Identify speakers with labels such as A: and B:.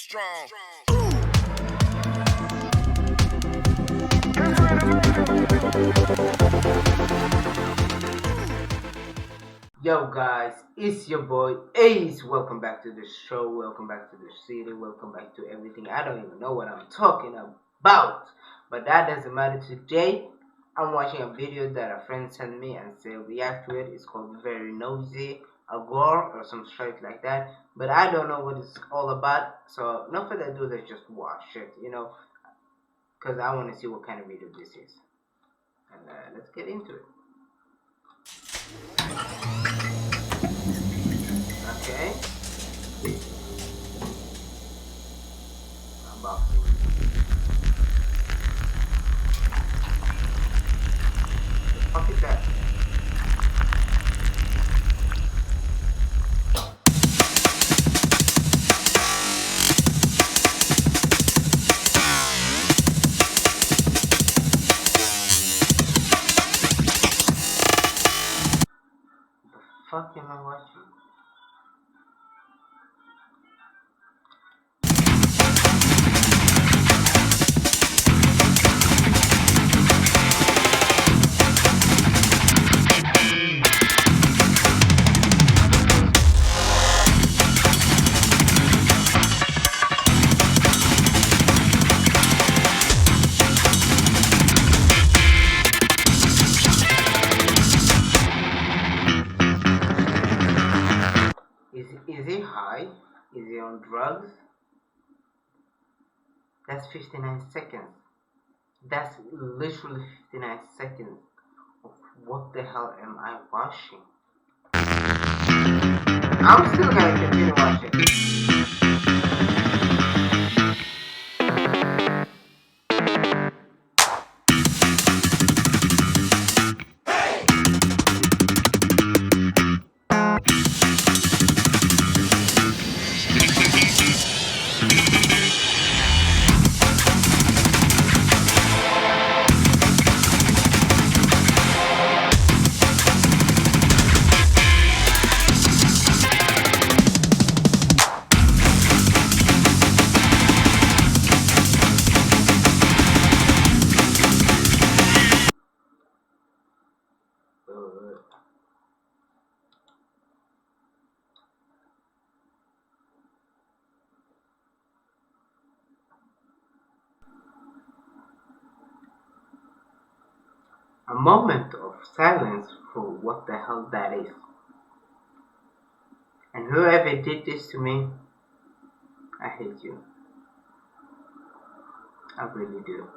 A: strong.
B: Yo guys, it's your boy Ace. Welcome back to the show, welcome back to the city, welcome back to everything. I don't even know what I'm talking about, but that doesn't matter. Today I'm watching a video that a friend sent me and said react to it. It's called Very Noisy, a gore or some shit like that, but I don't know what it's all about. So no further ado, let's just watch it, because I want to see what kind of video this is. And let's get into it. Okay. Unboxing. The fuck is that? The fuck am I watching? Is he high? Is he on drugs? That's 59 seconds. That's literally 59 seconds of what the hell am I watching? I'm still gonna continue watching. A moment of silence for what the hell that is. And whoever did this to me, I hate you. I really do.